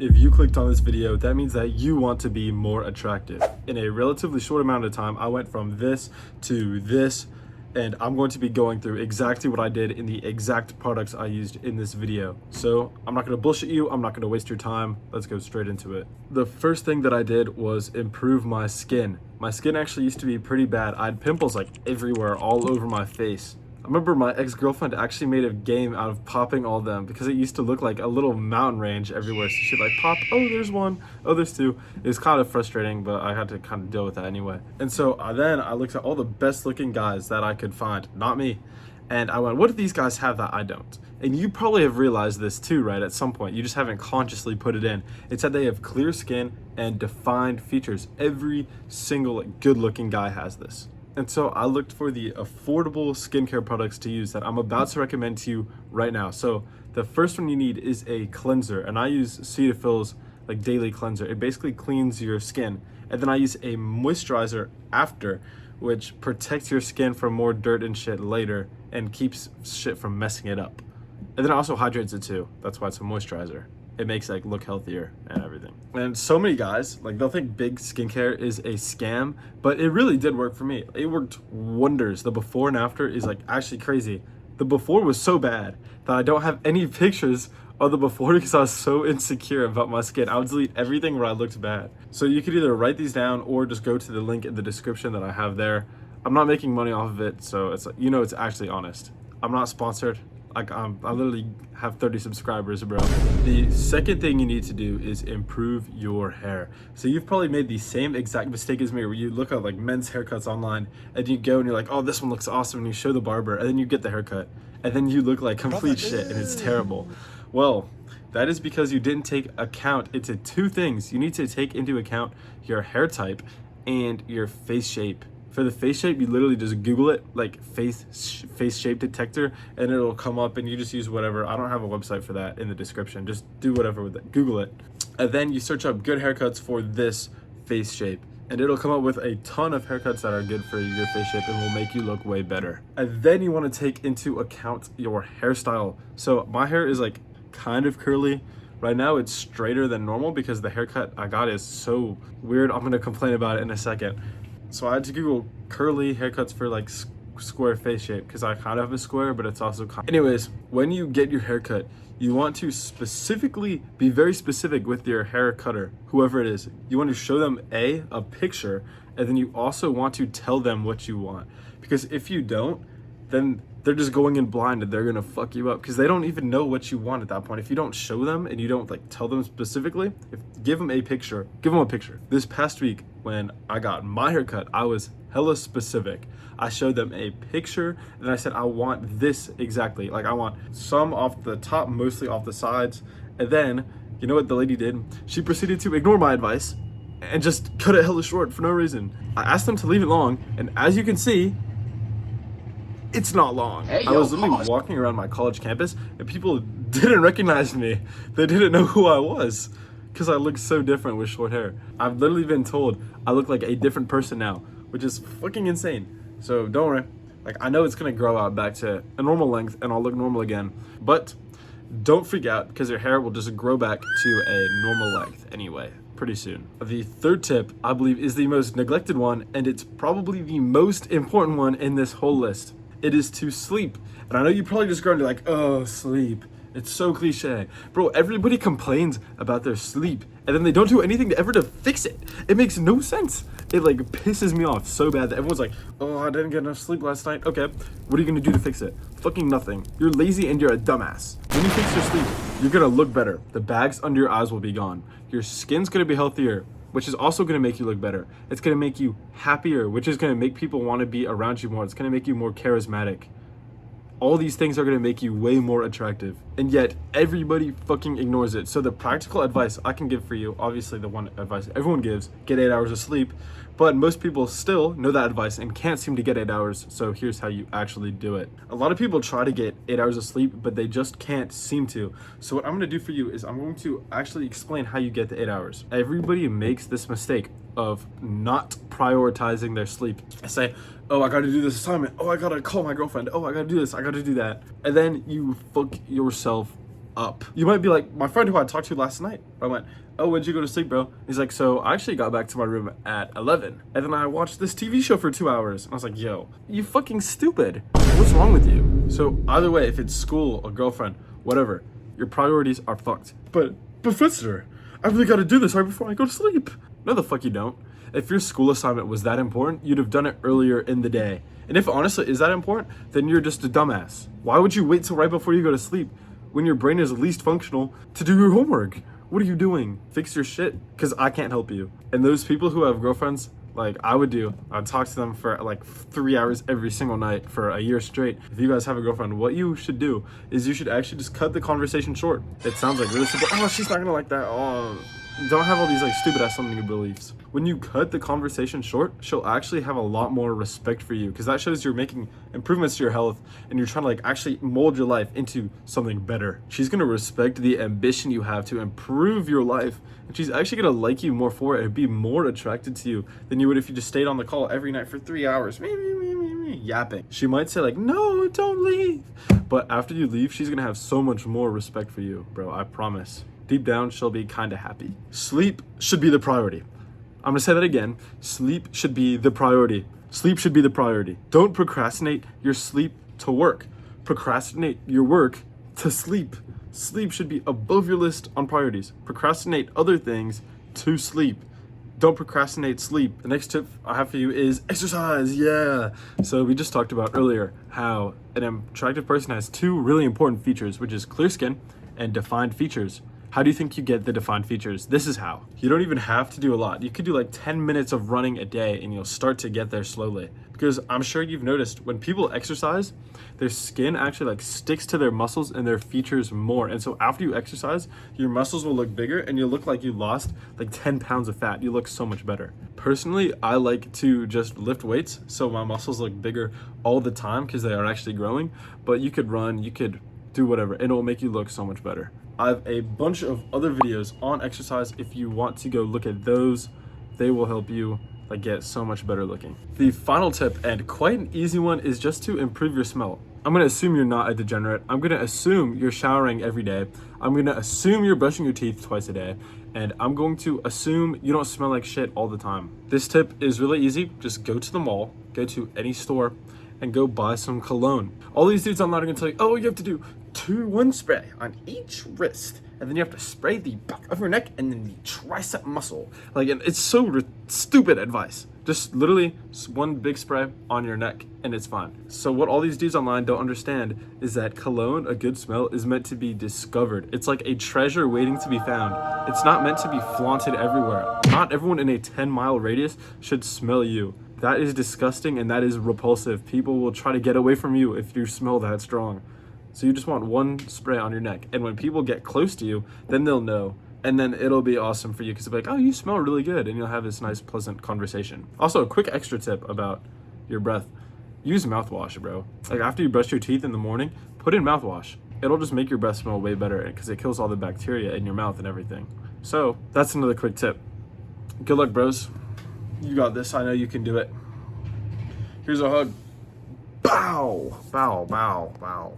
If you clicked on this video, that means that you want to be more attractive. In a relatively short amount of time, I went from this to this, and I'm going to be going through exactly what I did in the exact products I used in this video. So I'm not gonna bullshit you, I'm not gonna waste your time. Let's go straight into it. The first thing that I did was improve my skin. My skin actually used to be pretty bad. I had pimples like everywhere, all over my face. I remember my ex-girlfriend actually made a game out of popping all of them because it used to look like a little mountain range everywhere. So she'd like pop, oh, there's one, oh, there's two. It was kind of frustrating, but I had to kind of deal with that anyway. And so then I looked at all the best looking guys that I could find, not me. And I went, what do these guys have that I don't? And you probably have realized this too, right? At some point, you just haven't consciously put it in. It's that they have clear skin and defined features. Every single good looking guy has this. And so I looked for the affordable skincare products to use that I'm about to recommend to you right now. So the first one you need is a cleanser, and I use Cetaphil's like daily cleanser. It basically cleans your skin. And then I use a moisturizer after, which protects your skin from more dirt and shit later and keeps shit from messing it up. And then it also hydrates it too. That's why it's a moisturizer. It makes like look healthier and everything. And so many guys, like they'll think big skincare is a scam, but it really did work for me. It worked wonders. The before and after is like actually crazy. The before was so bad that I don't have any pictures of the before because I was so insecure about my skin. I would delete everything where I looked bad. So you could either write these down or just go to the link in the description that I have there. I'm not making money off of it, so it's like, you know, it's actually honest. I'm not sponsored. Like I literally have 30 subscribers, bro. The second thing you need to do is improve your hair. So you've probably made the same exact mistake as me where you look at like men's haircuts online and you go and you're like, oh, this one looks awesome, and you show the barber and then you get the haircut and then you look like complete shit and it's terrible. Well, that is because you didn't take account into two things. You need to take into account your hair type and your face shape. For the face shape, you literally just Google it, like face shape detector, and it'll come up, and you just use whatever. I don't have a website for that in the description. Just do whatever with it. Google it. And then you search up good haircuts for this face shape, and it'll come up with a ton of haircuts that are good for your face shape and will make you look way better. And then you want to take into account your hairstyle. So my hair is like kind of curly. Right now it's straighter than normal because the haircut I got is so weird. I'm going to complain about it in a second. So I had to Google curly haircuts for like square face shape because I kind of have a square, but it's also kind. Anyways, when you get your haircut, you want to specifically be very specific with your hair cutter, whoever it is. You want to show them a picture, and then you also want to tell them what you want. Because if you don't, then they're just going in blind and they're gonna fuck you up because they don't even know what you want at that point. If you don't show them and you don't like tell them specifically, give them a picture. This past week when I got my haircut, I was hella specific. I showed them a picture and I said, I want this exactly. Like I want some off the top, mostly off the sides. And then, you know what the lady did? She proceeded to ignore my advice and just cut it hella short for no reason. I asked them to leave it long, and as you can see, it's not long. I was literally walking around my college campus and people didn't recognize me. They didn't know who I was because I look so different with short hair. I've literally been told I look like a different person now, which is fucking insane. So don't worry. Like I know it's gonna grow out back to a normal length and I'll look normal again, but don't freak out because your hair will just grow back to a normal length anyway pretty soon. The third tip, I believe, is the most neglected one, and it's probably the most important one in this whole list. It is to sleep. And I know you probably just going to like, oh, sleep. It's so cliche. Bro, everybody complains about their sleep and then they don't do anything to fix it. It makes no sense. It like pisses me off so bad that everyone's like, oh, I didn't get enough sleep last night. Okay, what are you gonna do to fix it? Fucking nothing. You're lazy and you're a dumbass. When you fix your sleep, you're gonna look better. The bags under your eyes will be gone. Your skin's gonna be healthier, which is also going to make you look better. It's going to make you happier, which is going to make people want to be around you more. It's going to make you more charismatic. All these things are going to make you way more attractive. And yet, everybody fucking ignores it. So the practical advice I can give for you, obviously the one advice everyone gives, get 8 hours of sleep. But most people still know that advice and can't seem to get 8 hours. So here's how you actually do it. A lot of people try to get 8 hours of sleep, but they just can't seem to. So what I'm going to do for you is I'm going to actually explain how you get the 8 hours. Everybody makes this mistake of not prioritizing their sleep. I say, oh, I gotta do this assignment. Oh, I gotta call my girlfriend. Oh, I gotta do this. I gotta do that. And then you fuck yourself up. You might be like, my friend who I talked to last night. I went, oh, when'd you go to sleep, bro? He's like, so I actually got back to my room at 11. And then I watched this TV show for 2 hours. And I was like, yo, you fucking stupid. What's wrong with you? So either way, if it's school, a girlfriend, whatever, your priorities are fucked. But Professor, I really gotta do this right before I go to sleep. No, the fuck you don't. If your school assignment was that important, you'd have done it earlier in the day. And if honestly is that important, then you're just a dumbass. Why would you wait till right before you go to sleep when your brain is least functional to do your homework? What are you doing? Fix your shit, because I can't help you. And those people who have girlfriends, like I'd talk to them for like 3 hours every single night for a year straight. If you guys have a girlfriend, what you should do is you should actually just cut the conversation short. It sounds like really simple. Oh, she's not gonna like that. Oh, don't have all these like stupid ass limiting beliefs. When you cut the conversation short, she'll actually have a lot more respect for you, because that shows you're making improvements to your health and you're trying to like actually mold your life into something better. She's gonna respect the ambition you have to improve your life, and she's actually gonna like you more for it and be more attracted to you than you would if you just stayed on the call every night for 3 hours yapping. She might say like, no, don't leave, but after you leave, she's gonna have so much more respect for you, bro. I promise. Deep down, she'll be kind of happy. Sleep should be the priority. I'm gonna say that again. Sleep should be the priority. Sleep should be the priority. Don't procrastinate your sleep to work. Procrastinate your work to sleep. Sleep should be above your list on priorities. Procrastinate other things to sleep. Don't procrastinate sleep. The next tip I have for you is exercise. Yeah. So we just talked about earlier how an attractive person has two really important features, which is clear skin and defined features. How do you think you get the defined features? This is how. You don't even have to do a lot. You could do like 10 minutes of running a day and you'll start to get there slowly. Because I'm sure you've noticed when people exercise, their skin actually like sticks to their muscles and their features more. And so after you exercise, your muscles will look bigger and you'll look like you lost like 10 pounds of fat. You look so much better. Personally, I like to just lift weights so my muscles look bigger all the time because they are actually growing. But you could run, you could do whatever, and it will make you look so much better. I have a bunch of other videos on exercise. If you want to go look at those, they will help you like get so much better looking. The final tip, and quite an easy one, is just to improve your smell. I'm gonna assume you're not a degenerate. I'm gonna assume you're showering every day. I'm gonna assume you're brushing your teeth twice a day. And I'm going to assume you don't smell like shit all the time. This tip is really easy. Just go to the mall, go to any store, and go buy some cologne. All these dudes online are gonna tell you, oh, you have to do one spray on each wrist, and then you have to spray the back of your neck and then the tricep muscle. Like, and it's so stupid advice. Just literally one big spray on your neck and it's fine. So what all these dudes online don't understand is that cologne, a good smell, is meant to be discovered. It's like a treasure waiting to be found. It's not meant to be flaunted everywhere. Not everyone in a 10-mile radius should smell you. That is disgusting and that is repulsive. People will try to get away from you if you smell that strong. So you just want one spray on your neck. And when people get close to you, then they'll know. And then it'll be awesome for you because they'll be like, oh, you smell really good. And you'll have this nice, pleasant conversation. Also, a quick extra tip about your breath. Use mouthwash, bro. Like after you brush your teeth in the morning, put in mouthwash. It'll just make your breath smell way better because it kills all the bacteria in your mouth and everything. So that's another quick tip. Good luck, bros. You got this. I know you can do it. Here's a hug. Bow, bow, bow, bow.